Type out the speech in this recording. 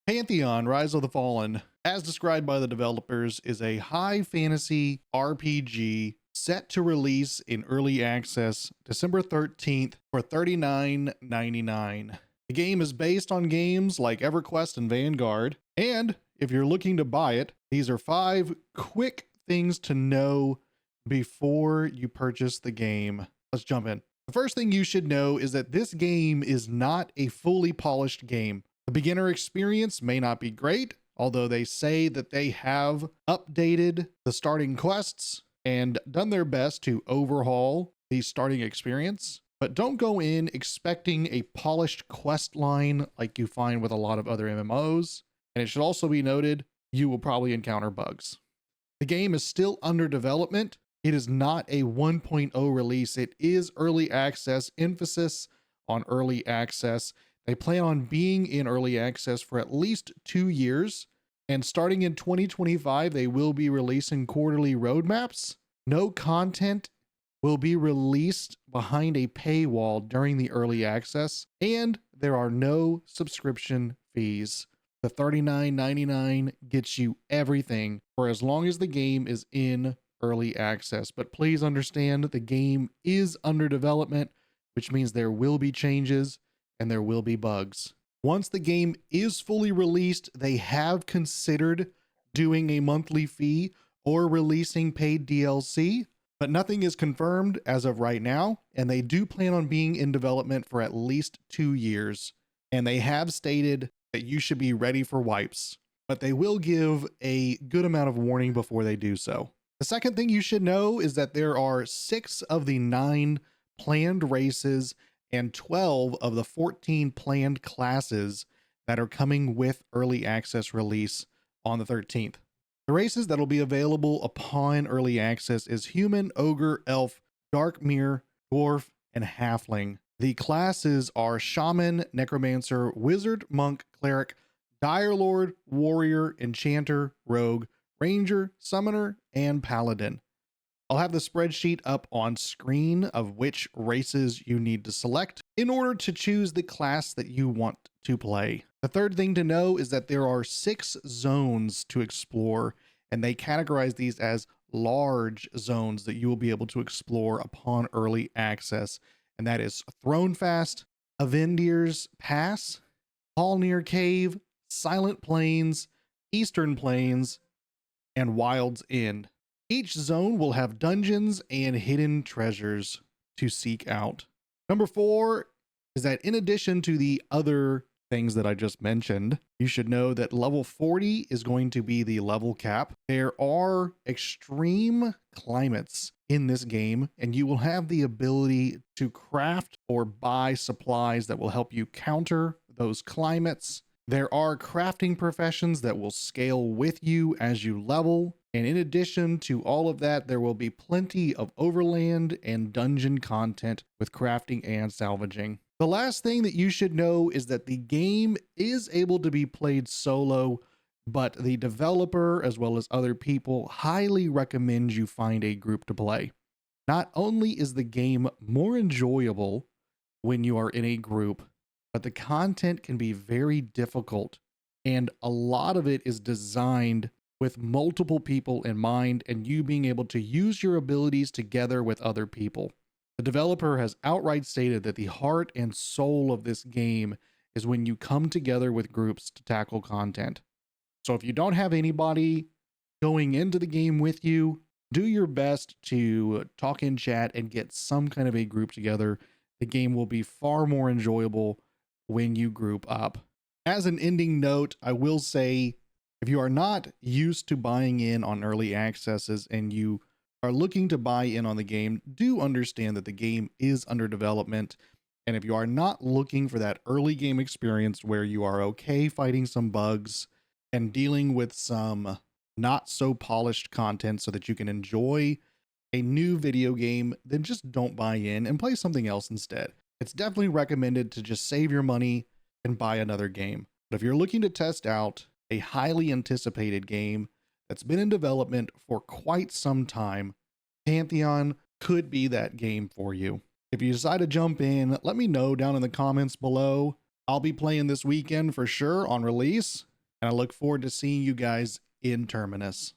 Pantheon: Rise of the Fallen, as described by the developers, is a high fantasy RPG set to release in early access December 13th for $39.99. The game is based on games like EverQuest and Vanguard, and if you're looking to buy it, these are 5 quick things to know before you purchase the game. Let's jump in. The first thing you should know is that this game is not a fully polished game. The beginner experience may not be great, although they say that they have updated the starting quests and done their best to overhaul the starting experience. But don't go in expecting a polished quest line like you find with a lot of other MMOs. And it should also be noted, you will probably encounter bugs. The game is still under development. It is not a 1.0 release. It is early access, emphasis on early access. They plan on being in early access for at least 2 years. And starting in 2025, they will be releasing quarterly roadmaps. No content will be released behind a paywall during the early access, and there are no subscription fees. The $39.99 gets you everything for as long as the game is in early access. But please understand, the game is under development, which means there will be changes and there will be bugs. Once the game is fully released, they have considered doing a monthly fee or releasing paid DLC, but nothing is confirmed as of right now, and they do plan on being in development for at least 2 years. And they have stated that you should be ready for wipes, but they will give a good amount of warning before they do so. The second thing you should know is that there are 6 of the 9 planned races and 12 of the 14 planned classes that are coming with early access release on the 13th. The races that will be available upon early access is Human, Ogre, Elf, Darkmere, Dwarf, and Halfling. The classes are Shaman, Necromancer, Wizard, Monk, Cleric, Dire Lord, Warrior, Enchanter, Rogue, Ranger, Summoner, and Paladin. I'll have the spreadsheet up on screen of which races you need to select in order to choose the class that you want to play. The third thing to know is that there are 6 zones to explore, and they categorize these as large zones that you will be able to explore upon early access. And that is Thronefast, Avendir's Pass, Hallnir Cave, Silent Plains, Eastern Plains, and Wild's End. Each zone will have dungeons and hidden treasures to seek out. Number 4 is that in addition to the other things that I just mentioned, you should know that level 40 is going to be the level cap. There are extreme climates in this game, and you will have the ability to craft or buy supplies that will help you counter those climates. There are crafting professions that will scale with you as you level. And in addition to all of that, there will be plenty of overland and dungeon content with crafting and salvaging. The last thing that you should know is that the game is able to be played solo, but the developer, as well as other people, highly recommend you find a group to play. Not only is the game more enjoyable when you are in a group, but the content can be very difficult, and a lot of it is designed with multiple people in mind and you being able to use your abilities together with other people. The developer has outright stated that the heart and soul of this game is when you come together with groups to tackle content. So if you don't have anybody going into the game with you, do your best to talk in chat and get some kind of a group together. The game will be far more enjoyable when you group up. As an ending note, I will say, if you are not used to buying in on early accesses and you are looking to buy in on the game, do understand that the game is under development. And if you are not looking for that early game experience where you are okay fighting some bugs and dealing with some not so polished content so that you can enjoy a new video game, then just don't buy in and play something else instead. It's definitely recommended to just save your money and buy another game. But if you're looking to test out a highly anticipated game that's been in development for quite some time, Pantheon could be that game for you. If you decide to jump in, let me know down in the comments below. I'll be playing this weekend for sure on release, and I look forward to seeing you guys in Terminus.